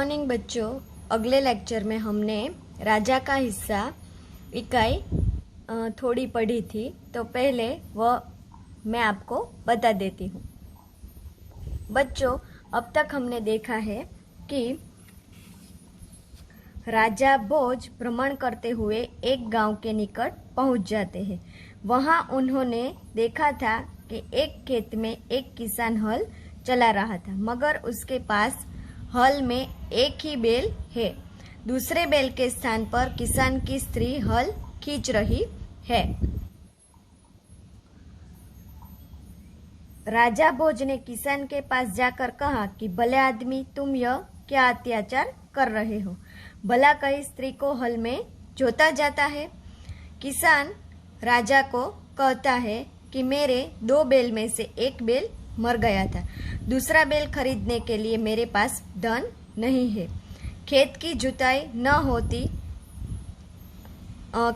Morning बच्चों। अगले lecture में हमने राजा का हिस्सा इकाई थोड़ी पढ़ी थी, तो पहले वह मैं आपको बता देती हूँ। बच्चों, अब तक हमने देखा है कि राजा भोज भ्रमण करते हुए एक गांव के निकट पहुंच जाते हैं। वहां उन्होंने देखा था कि एक खेत में एक किसान हल चला रहा था, मगर उसके पास हल में एक ही बैल है। दूसरे बैल के स्थान पर किसान की स्त्री हल खींच रही है। राजा भोज ने किसान के पास जाकर कहा कि भले आदमी, तुम यह क्या अत्याचार कर रहे हो? भला कहीं स्त्री को हल में जोता जाता है? किसान राजा को कहता है कि मेरे 2 बैल में से एक बैल मर गया था। दूसरा बैल खरीदने के लिए मेरे पास धन नहीं है। खेत की जुताई न होती,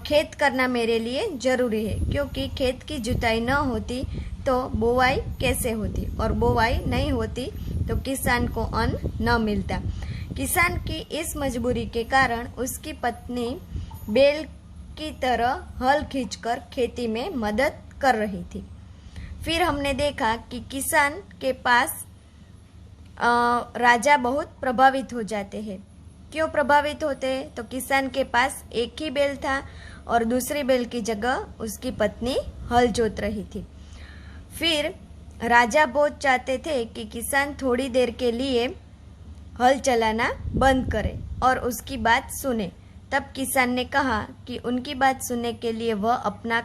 खेत करना मेरे लिए जरूरी है, क्योंकि खेत की जुताई न होती तो बोवाई कैसे होती, और बोवाई नहीं होती तो किसान को अन्न न मिलता। किसान की इस मजबूरी के कारण उसकी पत्नी बैल की तरह हल खींचकर खेती में मदद कर रही थी। फिर हमने देखा कि किसान के पास राजा बहुत प्रभावित हो जाते हैं। क्यों प्रभावित होते हैं? तो किसान के पास एक ही बैल था और दूसरी बैल की जगह उसकी पत्नी हल जोत रही थी। फिर राजा भोज चाहते थे कि किसान थोड़ी देर के लिए हल चलाना बंद करे और उसकी बात सुने। तब किसान ने कहा कि उनकी बात सुनने के लिए वह अपना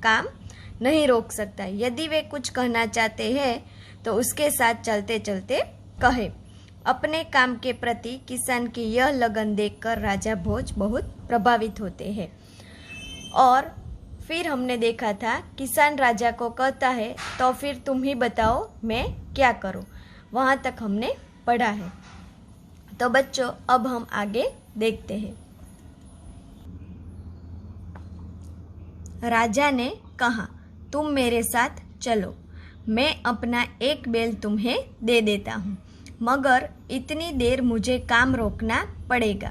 काम नहीं रोक सकता। यदि वे कुछ कहना चाहते हैं तो उसके साथ चलते चलते कहे। अपने काम के प्रति किसान की यह लगन देखकर राजा भोज बहुत प्रभावित होते हैं। और फिर हमने देखा था, किसान राजा को कहता है, तो फिर तुम ही बताओ मैं क्या करूं। वहां तक हमने पढ़ा है। तो बच्चों, अब हम आगे देखते हैं। राजा ने कहा, तुम मेरे साथ चलो, मैं अपना एक बैल तुम्हें दे देता हूँ, मगर इतनी देर मुझे काम रोकना पड़ेगा।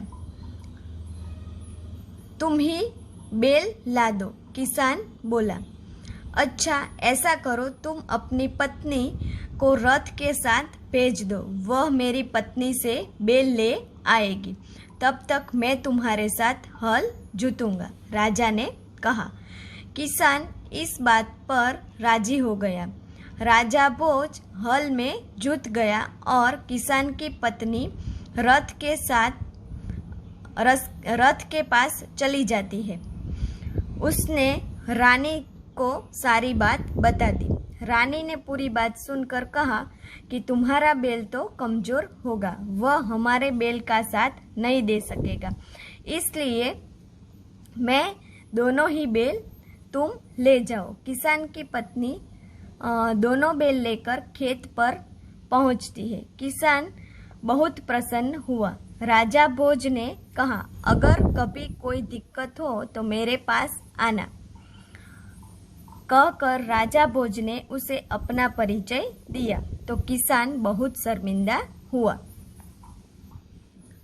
तुम ही बैल ला दो। किसान बोला, अच्छा ऐसा करो, तुम अपनी पत्नी को रथ के साथ भेज दो, वह मेरी पत्नी से बैल ले आएगी, तब तक मैं तुम्हारे साथ हल जोतूंगा। राजा ने कहा। किसान इस बात पर राजी हो गया। राजा भोज हल में जुट गया और किसान की पत्नी रथ के पास चली जाती है। उसने रानी को सारी बात बता दी। रानी ने पूरी बात सुनकर कहा कि तुम्हारा बैल तो कमजोर होगा, वह हमारे बैल का साथ नहीं दे सकेगा, इसलिए मैं दोनों ही बैल तुम ले जाओ। किसान की पत्नी दोनों बैल लेकर खेत पर पहुंचती है। किसान बहुत प्रसन्न हुआ। राजा भोज ने कहा, अगर कभी कोई दिक्कत हो तो मेरे पास आना। कहकर राजा भोज ने उसे अपना परिचय दिया, तो किसान बहुत शर्मिंदा हुआ।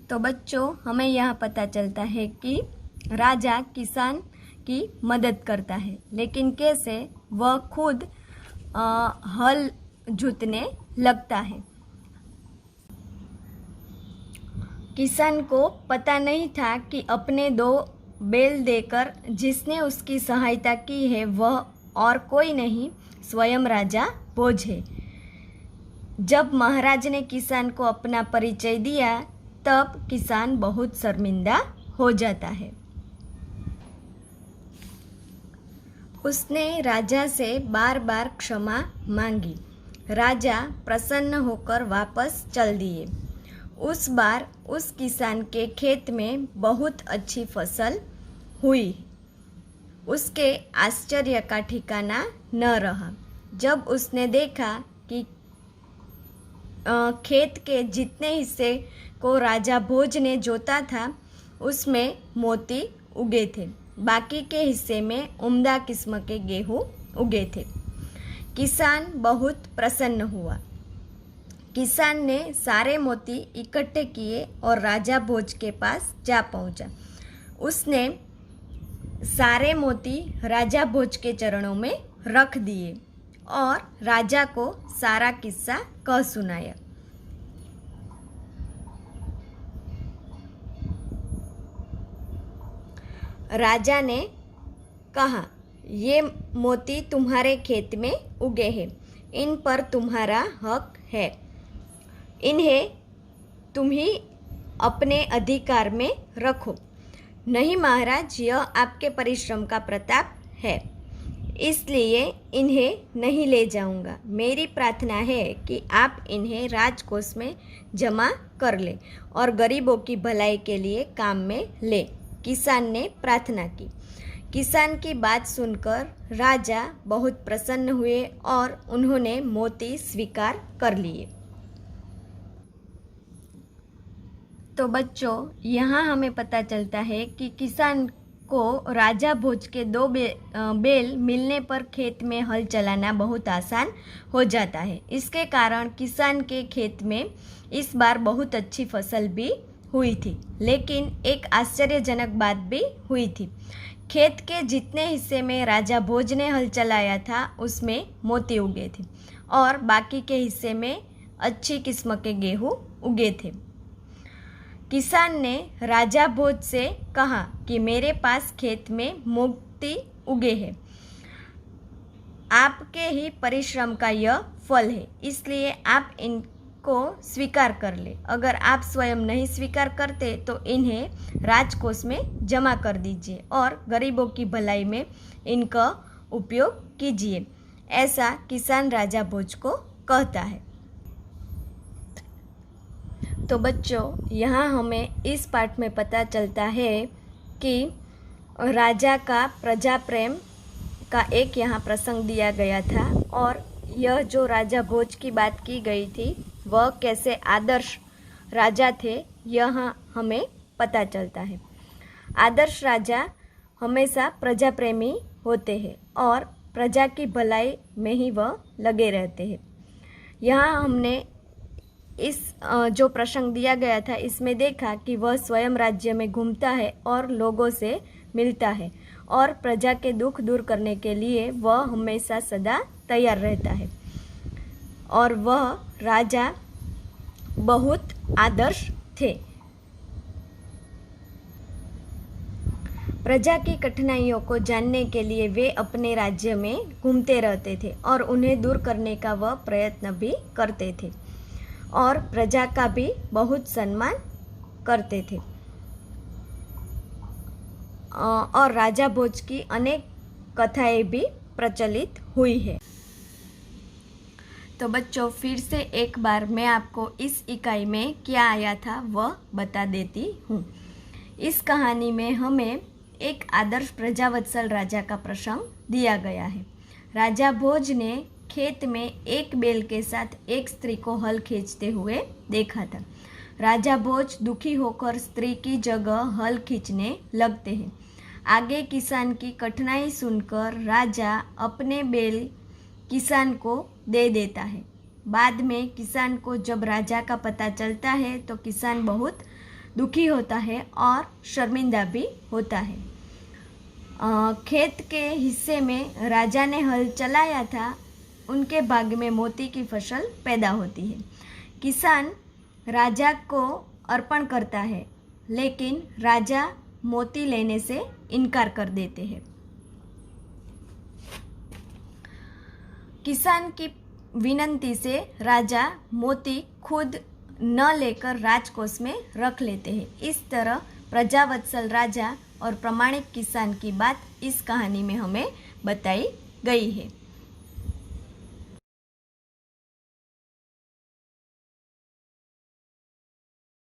तो बच्चों, हमें यह पता चलता है कि राजा किसान की मदद करता है, लेकिन कैसे? वह खुद हल जोतने लगता है। किसान को पता नहीं था कि अपने 2 बैल देकर जिसने उसकी सहायता की है वह और कोई नहीं, स्वयं राजा भोज है। जब महाराज ने किसान को अपना परिचय दिया, तब किसान बहुत शर्मिंदा हो जाता है। उसने राजा से बार बार क्षमा मांगी। राजा प्रसन्न होकर वापस चल दिए। उस बार उस किसान के खेत में बहुत अच्छी फसल हुई। उसके आश्चर्य का ठिकाना न रहा जब उसने देखा कि खेत के जितने हिस्से को राजा भोज ने जोता था उसमें मोती उगे थे, बाकी के हिस्से में उम्दा किस्म के गेहूं उगे थे। किसान बहुत प्रसन्न हुआ। किसान ने सारे मोती इकट्ठे किए और राजा भोज के पास जा पहुंचा। उसने सारे मोती राजा भोज के चरणों में रख दिए और राजा को सारा किस्सा कह सुनाया। राजा ने कहा, ये मोती तुम्हारे खेत में उगे हैं, इन पर तुम्हारा हक है, इन्हें तुम ही अपने अधिकार में रखो। नहीं महाराज, यह आपके परिश्रम का प्रताप है, इसलिए इन्हें नहीं ले जाऊंगा। मेरी प्रार्थना है कि आप इन्हें राजकोष में जमा कर ले और गरीबों की भलाई के लिए काम में ले। किसान ने प्रार्थना की। किसान की बात सुनकर राजा बहुत प्रसन्न हुए और उन्होंने मोती स्वीकार कर लिए। तो बच्चों, यहाँ हमें पता चलता है कि किसान को राजा भोज के 2 बैल मिलने पर खेत में हल चलाना बहुत आसान हो जाता है। इसके कारण किसान के खेत में इस बार बहुत अच्छी फसल भी हुई थी। लेकिन एक आश्चर्यजनक बात भी हुई थी। खेत के जितने हिस्से में राजा भोज ने हल चलाया था उसमें मोती उगे थे और बाकी के हिस्से में अच्छी किस्म के गेहूँ उगे थे। किसान ने राजा भोज से कहा कि मेरे पास खेत में मोती उगे हैं, आपके ही परिश्रम का यह फल है, इसलिए आप इनको स्वीकार कर ले। अगर आप स्वयं नहीं स्वीकार करते तो इन्हें राजकोष में जमा कर दीजिए और गरीबों की भलाई में इनका उपयोग कीजिए। ऐसा किसान राजा भोज को कहता है। तो बच्चों, यहाँ हमें इस पाठ में पता चलता है कि राजा का प्रजा प्रेम का एक यहाँ प्रसंग दिया गया था और यह जो राजा भोज की बात की गई थी वह कैसे आदर्श राजा थे, यह हमें पता चलता है। आदर्श राजा हमेशा प्रजा प्रेमी होते हैं और प्रजा की भलाई में ही वह लगे रहते हैं। यहाँ हमने इस जो प्रसंग दिया गया था इसमें देखा कि वह स्वयं राज्य में घूमता है और लोगों से मिलता है और प्रजा के दुख दूर करने के लिए वह हमेशा सदा तैयार रहता है और वह राजा बहुत आदर्श थे। प्रजा की कठिनाइयों को जानने के लिए वे अपने राज्य में घूमते रहते थे और उन्हें दूर करने का वह प्रयत्न भी करते थे और प्रजा का भी बहुत सम्मान करते थे। और राजा भोज की अनेक कथाएं भी प्रचलित हुई है। तो बच्चों, फिर से एक बार मैं आपको इस इकाई में क्या आया था वह बता देती हूँ। इस कहानी में हमें एक आदर्श प्रजावत्सल राजा का प्रसंग दिया गया है। राजा भोज ने खेत में एक बैल के साथ एक स्त्री को हल खींचते हुए देखा था। राजा भोज दुखी होकर स्त्री की जगह हल खींचने लगते हैं। आगे किसान की कठिनाई सुनकर राजा अपने बैल किसान को दे देता है। बाद में किसान को जब राजा का पता चलता है तो किसान बहुत दुखी होता है और शर्मिंदा भी होता है। खेत के हिस्से में राजा ने हल चलाया था, उनके भाग्य में मोती की फसल पैदा होती है। किसान राजा को अर्पण करता है, लेकिन राजा मोती लेने से इनकार कर देते हैं। किसान की विनती से राजा मोती खुद न लेकर राजकोष में रख लेते हैं। इस तरह प्रजावत्सल राजा और प्रामाणिक किसान की बात इस कहानी में हमें बताई गई है।